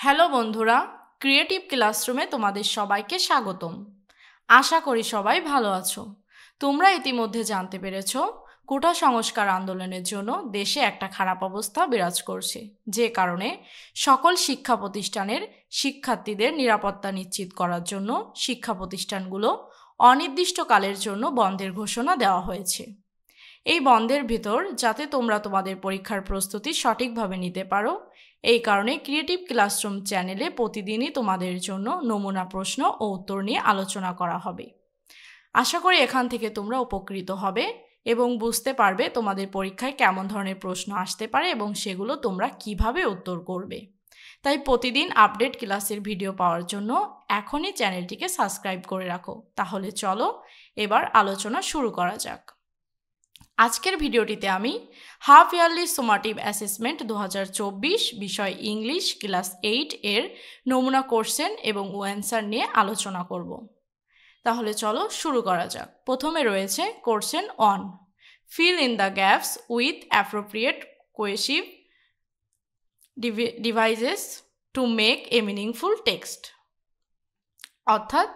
Hello বন্ধুরা, creative ক্লাসরুমে তোমাদের সবাইকে স্বাগতম। আশা করি সবাই ভালো আছো। তোমরা ইতিমধ্যে জানতে পেরেছো, কোটা সংস্কার আন্দোলনের জন্য দেশে একটা খারাপ অবস্থা বিরাজ করছে, যে কারণে সকল শিক্ষা প্রতিষ্ঠানের শিক্ষার্থীদের নিরাপত্তা নিশ্চিত করার জন্য শিক্ষা প্রতিষ্ঠানগুলো অনির্দিষ্টকালের জন্য বন্ধের ঘোষণা দেওয়া হয়েছে। এই বন্ধের ভিতর যাতে তোমরা তোমাদের পরীক্ষার প্রস্তুতি সঠিকভাবে নিতে পারো, এই কারণে ক্রিয়েটিভ ক্লাসরুম চ্যানেলে প্রতিদিনই তোমাদের জন্য নমুনা প্রশ্ন ও উত্তর নিয়ে আলোচনা করা হবে। আশা করি এখান থেকে তোমরা উপকৃত হবে এবং বুঝতে পারবে তোমাদের পরীক্ষায় কেমন ধরনের প্রশ্ন আসতে পারে এবং সেগুলো তোমরা কিভাবে উত্তর করবে। তাই প্রতিদিন আপডেট ক্লাসের ভিডিও পাওয়ার জন্য এখনই চ্যানেলটিকে সাবস্ক্রাইব করে রাখো। তাহলে চলো এবার আলোচনা শুরু করা যাক। আজকের ভিডিওটিতে আমি হাফ ইয়ারলি সুমাটিভ অ্যাসেসমেন্ট 2024 বিষয় ইংলিশ ক্লাস 8 এর নমুনা কোশ্চেন এবং অ্যান্সার নিয়ে আলোচনা করব। তাহলে চলো শুরু করা যাক। প্রথমে রয়েছে question 1, fill in the gaps with appropriate cohesive devices to make a meaningful text. অর্থাৎ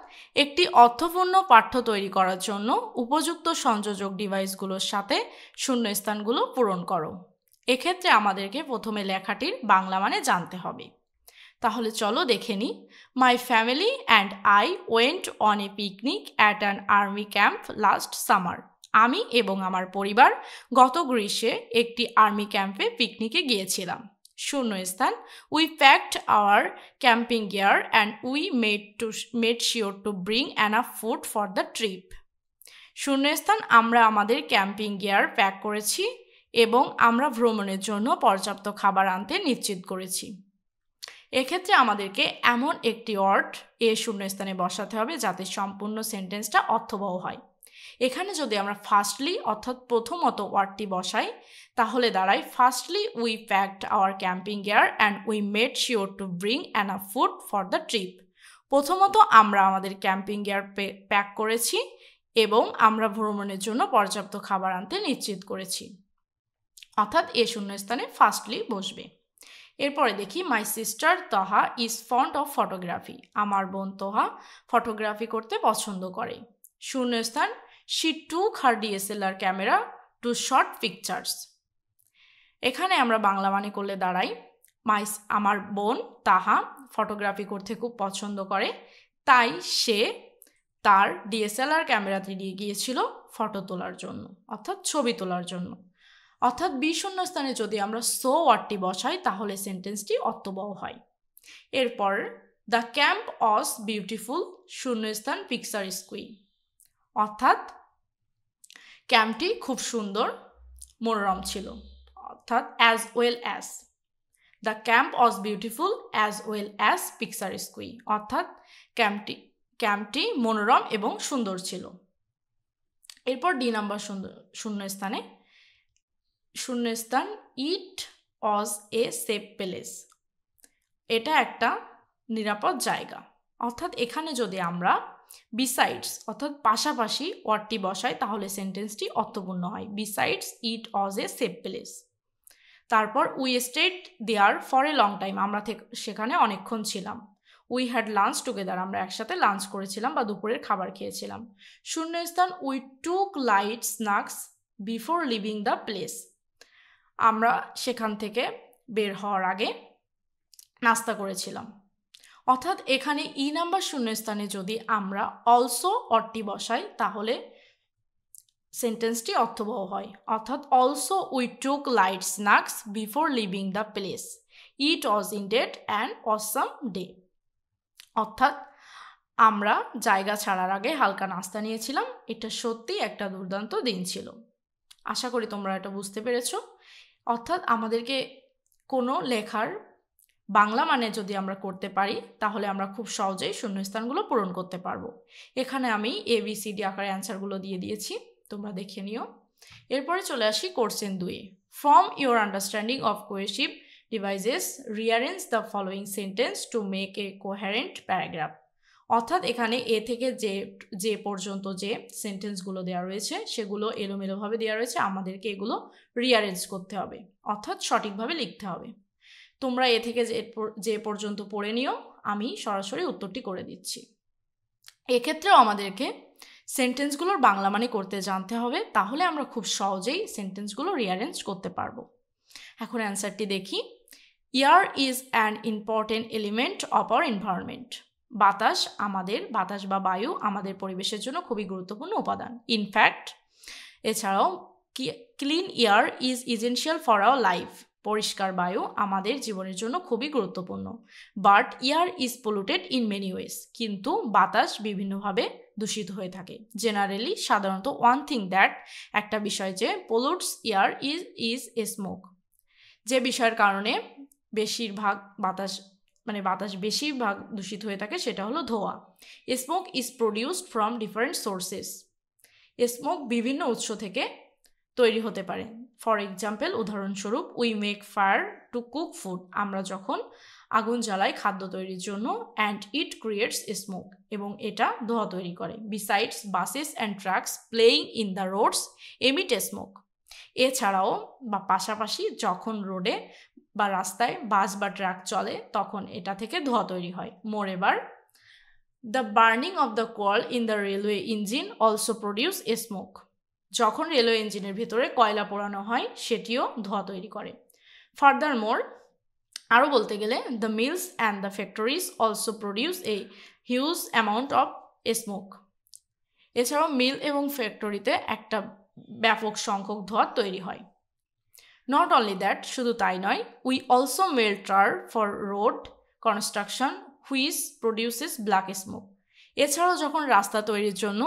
একটি অর্থপূর্ণ পাঠ্য তৈরি করার জন্য উপযুক্ত সংযোজক ডিভাইসগুলোর সাথে শূন্যস্থানগুলো পূরণ করো। এক্ষেত্রে আমাদেরকে প্রথমে লেখাটির বাংলা মানে জানতে হবে। তাহলে চলো দেখে নিই। My family and I went on a picnic at an army camp last summer. আমি এবং আমার পরিবার গত গ্রীষ্মে একটি আর্মি ক্যাম্পে পিকনিকে গিয়েছিলাম। শূন্যস্থান, we packed hour camping gear and we made sure to bring enough food for the trip. শূন্যস্থান, আমরা আমাদের ক্যাম্পিং গিয়ার প্যাক করেছি এবং আমরা ভ্রমণের জন্য পর্যাপ্ত খাবার আনতে নিশ্চিত করেছি। এক্ষেত্রে আমাদেরকে এমন একটি ওয়ার্ড এ শূন্যস্থানে বসাতে হবে যাতে সম্পূর্ণ সেন্টেন্সটা অর্থবহ হয়। এখানে যদি আমরা ফার্স্টলি অর্থাৎ প্রথমত ওয়ার্ডটি বসাই, তাহলে দাঁড়ায় firstly we packed hour camping gear and we made sure to bring enough food for the trip. প্রথমত আমরা আমাদের ক্যাম্পিং গিয়ার প্যাক করেছি এবং আমরা ভ্রমণের জন্য পর্যাপ্ত খাবার আনতে নিশ্চিত করেছি। অর্থাৎ এ শূন্যস্থানে ফার্স্টলি বসবে। এরপরে দেখি, মাই সিস্টার তাহা ইজ ফন্ড অফ ফটোগ্রাফি। আমার বোন তোহা ফটোগ্রাফি করতে পছন্দ করে। শূন্যস্থান, she took her DSLR camera to shot pictures. এখানে আমরা বাংলা মানে করলে দাঁড়াই আমার বোন তাহা ফটোগ্রাফি করতে খুব পছন্দ করে, তাই সে তার DSLR ক্যামেরাতে নিয়ে গিয়েছিল ফটো তোলার জন্য, অর্থাৎ ছবি তোলার জন্য। অর্থাৎ বি শূন্যস্থানে যদি আমরা সো ওয়ার্ডটি বসাই তাহলে সেন্টেন্সটি অর্থবহ হয়। এরপর দ্য ক্যাম্প ওয়াজ বিউটিফুল শূন্যস্থান পিকচার স্কুই। অর্থাৎ ক্যাম্পটি খুব সুন্দর মনোরম ছিল। অর্থাৎ as well as, the camp was beautiful as well as picturesque. অর্থাৎ ক্যাম্পটি মনোরম এবং সুন্দর ছিল। এরপর ডি নাম্বার শূন্যস্থানে শূন্যস্থান, ইট ওয়াজ এ সেফ প্লেস। এটা একটা নিরাপদ জায়গা। অর্থাৎ এখানে যদি আমরা বিসাইডস অর্থাৎ পাশাপাশি ওয়ার্ডটি বসাই তাহলে সেন্টেন্সটি অর্থপূর্ণ হয়। Besides it was a safe place. তারপর we stayed there for a long time. আমরা সেখানে অনেকক্ষণ ছিলাম। We had lunch together. আমরা একসাথে লাঞ্চ করেছিলাম বা দুপুরের খাবার খেয়েছিলাম। শূন্যস্থান, we took light snacks before leaving the place. আমরা সেখান থেকে বের হওয়ার আগে নাস্তা করেছিলাম। অর্থাৎ এখানে ই নাম্বার শূন্যস্থানে যদি আমরা অলসো ওয়ার্ডটি বসাই তাহলে সেন্টেন্সটি অর্থবহ হয়। অর্থাৎ also we took light snacks before leaving the place. It was indeed an awesome day. অর্থাৎ আমরা জায়গা ছাড়ার আগে হালকা নাস্তা নিয়েছিলাম। এটা সত্যি একটা দুর্দান্ত দিন ছিল। আশা করি তোমরা এটা বুঝতে পেরেছো। অর্থাৎ আমাদেরকে কোনো লেখার বাংলা মানে যদি আমরা করতে পারি তাহলে আমরা খুব সহজেই শূন্যস্থানগুলো পূরণ করতে পারবো। এখানে আমি ABCD আকারে অ্যান্সারগুলো দিয়ে দিয়েছি, তোমরা দেখে নিও। এরপরে চলে আসি question 2। From your understanding of cohesive devices rearrange the following sentence to make a coherent paragraph. অর্থাৎ এখানে এ থেকে যে পর্যন্ত যে সেন্টেন্সগুলো দেওয়া রয়েছে সেগুলো এলোমেলোভাবে দেওয়া রয়েছে, আমাদেরকে এগুলো রিঅ্যারেঞ্জ করতে হবে অর্থাৎ সঠিকভাবে লিখতে হবে। তোমরা এ থেকে যে পর্যন্ত পড়ে নিও, আমি সরাসরি উত্তরটি করে দিচ্ছি। এক্ষেত্রেও আমাদেরকে সেন্টেন্সগুলোর বাংলা মানে করতে জানতে হবে, তাহলে আমরা খুব সহজেই সেন্টেন্সগুলো রিঅ্যারেঞ্জ করতে পারবো। এখন অ্যান্সারটি দেখি। Air is an important element of our environment. বাতাস বা বায়ু আমাদের পরিবেশের জন্য খুবই গুরুত্বপূর্ণ উপাদান। ইনফ্যাক্ট, এছাড়াও clean air is essential for our life. পরিষ্কার বায়ু আমাদের জীবনের জন্য খুবই গুরুত্বপূর্ণ। But air is polluted in many ways. কিন্তু বাতাস বিভিন্নভাবে দূষিত হয়ে থাকে। জেনারেলি, সাধারণত ওয়ান থিং দ্যাট, একটা বিষয় যে পলিউটস এয়ার ইজ এ স্মোক। যে বিষয়ের কারণে বাতাস বেশিরভাগ দূষিত হয়ে থাকে সেটা হলো ধোঁয়া। Smoke is produced from different sources. Smoke বিভিন্ন উৎস থেকে তৈরি হতে পারে। ফর এক্সাম্পল, উদাহরণস্বরূপ, we make fire to cook food. আমরা যখন আগুন জ্বালাই খাদ্য তৈরির জন্য, অ্যান্ড ইট ক্রিয়েটস স্মোক, এবং এটা ধোঁয়া তৈরি করে। Besides, buses and trucks playing in the roads emit smoke. এছাড়াও বা পাশাপাশি যখন রোডে বা রাস্তায় বাস বা ট্রাক চলে, তখন এটা থেকে ধোঁয়া তৈরি হয়। Moreover, the burning of the coal in the railway engine also produce a smoke. যখন রেলওয়ে ইঞ্জিনের ভেতরে কয়লা পোড়ানো হয়, সেটিও ধোঁয়া তৈরি করে। ফার্দার মোর, আরও বলতে গেলে, the mills and the factories also produce a huge amount of smoke. এছাড়াও মিল এবং ফ্যাক্টরিতে একটা ব্যাপক সংখ্যক ধোঁয়া তৈরি হয়। নট অনলি দ্যাট, শুধু তাই নয়, উই অলসো মেল্ট টার for road construction which produces black smoke. এছাড়াও যখন রাস্তা তৈরির জন্য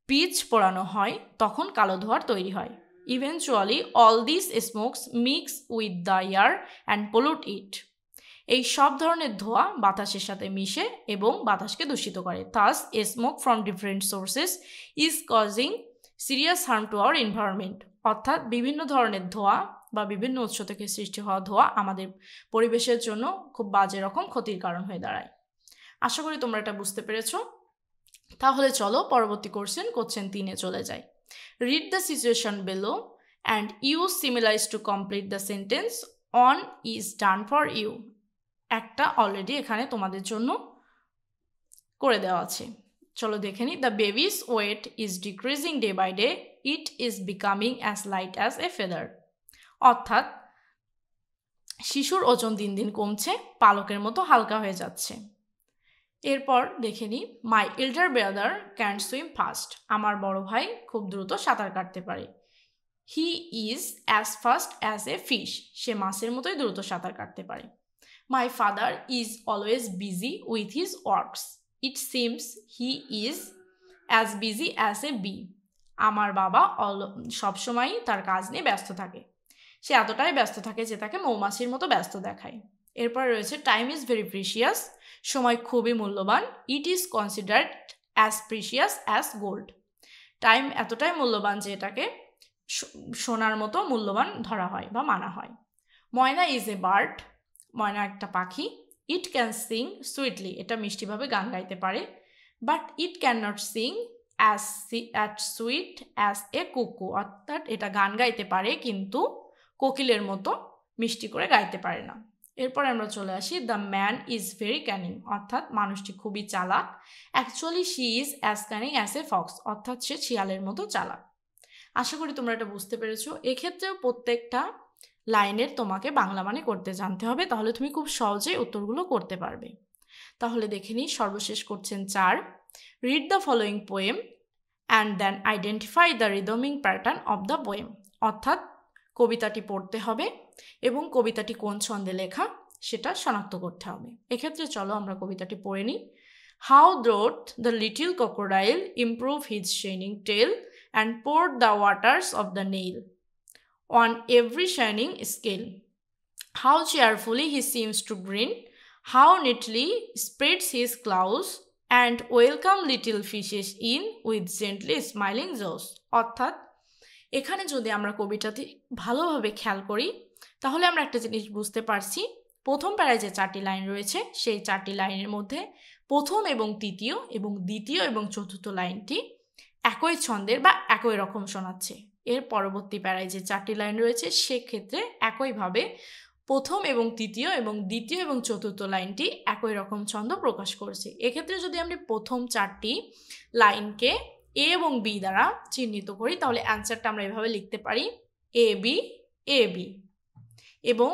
পিচ পোড়ানো হয়, তখন কালো ধোঁয়ার তৈরি হয়। Eventually all this smokes mix with the air and pollute it. এই সব ধরনের ধোঁয়া বাতাসের সাথে মিশে এবং বাতাসকে দূষিত করে। Thus a smoke from different sources is causing serious harm to our environment. অর্থাৎ বিভিন্ন ধরনের ধোঁয়া বা বিভিন্ন উৎস থেকে সৃষ্টি হওয়া ধোঁয়া আমাদের পরিবেশের জন্য খুব বাজে রকম ক্ষতির কারণ হয়ে দাঁড়ায়। আশা করি তোমরা এটা বুঝতে পেরেছো। তাহলে চলো পরবর্তী কোশ্চেন 3-এ চলে যাই। Read the situation below and use similes to complete the sentence one is done for you. একটা অলরেডি এখানে তোমাদের জন্য করে দেওয়া আছে, চলো দেখে নিই। The baby's weight is decreasing day by day, it is becoming as light as a feather. অর্থাৎ শিশুর ওজন দিন দিন কমছে, পালকের মতো হালকা হয়ে যাচ্ছে। এরপর দেখে নিই, my elder brother can swim fast. আমার বড় ভাই খুব দ্রুত সাঁতার কাটতে পারে। He is as fast as a fish. সে মাছের মতোই দ্রুত সাঁতার কাটতে পারে। My father is always busy with his works, it seems he is as busy as a bee. আমার বাবা সবসময়ই তার কাজ নিয়ে ব্যস্ত থাকে। সে এতটাই ব্যস্ত থাকে যে তাকে মৌমাছির মতো ব্যস্ত দেখায়। এরপর রয়েছে, টাইম ইজ ভেরি প্রিশিয়াস। সময় খুবই মূল্যবান। It is considered as precious as gold. Time এতটাই মূল্যবান যে এটাকে সোনার মতো মূল্যবান ধরা হয় বা মানা হয়। ময়না ইজ এ বার্ড। ময়না একটা পাখি। It can sing sweetly. এটা মিষ্টিভাবে গান গাইতে পারে। But it can not sing as sweet as a কুকু। অর্থাৎ এটা গান গাইতে পারে কিন্তু কোকিলের মতো মিষ্টি করে গাইতে পারে না। এরপর আমরা চলে আসি, the man is very Canning. অর্থাৎ মানুষটি খুবই চালাক। Actually she is as Canning as a fox. অর্থাৎ সে শিয়ালের মতো চালাক। আশা করি তোমরা এটা বুঝতে পেরেছো। এক্ষেত্রেও প্রত্যেকটা লাইনের তোমাকে বাংলা মানে করতে জানতে হবে, তাহলে তুমি খুব সহজেই উত্তরগুলো করতে পারবে। তাহলে দেখে নিই সর্বশেষ question 4। Read the following poem and then identify the রিদমিং প্যাটার্ন অফ দ্য পোয়েম। অর্থাৎ কবিতাটি পড়তে হবে এবং কবিতাটি কোন ছন্দে লেখা সেটা শনাক্ত করতে হবে। এক্ষেত্রে চলো আমরা কবিতাটি পড়ে নিই। How doth the little crocodile improve his shining tail and poured the waters of the Nile on every shining scale. How cheerfully he seems to grin, how neatly spreads his claws, and welcome little fishes in with gently smiling jaws. অর্থাৎ এখানে যদি আমরা কবিতাটি ভালোভাবে খেয়াল করি তাহলে আমরা একটা জিনিস বুঝতে পারছি। প্রথম প্যারায় যে 4টি লাইন রয়েছে সেই 4টি লাইনের মধ্যে প্রথম এবং তৃতীয় এবং দ্বিতীয় এবং চতুর্থ লাইনটি একই ছন্দের বা একই রকম শোনাচ্ছে। এর পরবর্তী প্যারায় যে 4টি লাইন রয়েছে সেক্ষেত্রে একইভাবে প্রথম এবং তৃতীয় এবং দ্বিতীয় এবং চতুর্থ লাইনটি একই রকম ছন্দ প্রকাশ করছে। এক্ষেত্রে যদি আমরা প্রথম 4টি লাইনকে এ এবং বি দ্বারা চিহ্নিত করি তাহলে অ্যান্সারটা আমরা এভাবে লিখতে পারি এ বি। এবং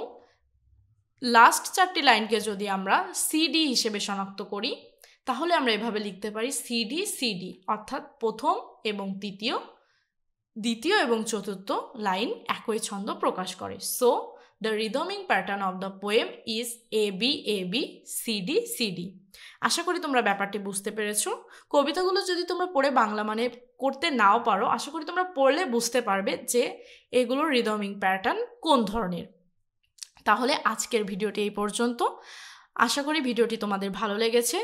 লাস্ট 4টি লাইনকে যদি আমরা সিডি হিসেবে শনাক্ত করি তাহলে আমরা এভাবে লিখতে পারি সিডি, অর্থাৎ প্রথম এবং দ্বিতীয় এবং চতুর্থ লাইন একই ছন্দ প্রকাশ করে। সো দ্য রিদমিং pattern of the poem is A B C D. আশা করি তোমরা ব্যাপারটি বুঝতে পেরেছো। কবিতাগুলো যদি তোমরা পড়ে বাংলা মানে করতে নাও পারো, আশা করি তোমরা পড়লে বুঝতে পারবে যে এগুলোর রিদমিং প্যাটার্ন কোন ধরনের। তাহলে আজকের ভিডিওটি এই পর্যন্ত। আশা করি ভিডিওটি তোমাদের ভালো লেগেছে।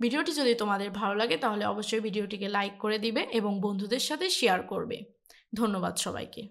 ভিডিওটি যদি তোমাদের ভালো লাগে তাহলে অবশ্যই ভিডিওটিকে লাইক করে দিবে এবং বন্ধুদের সাথে শেয়ার করবে। ধন্যবাদ সবাইকে।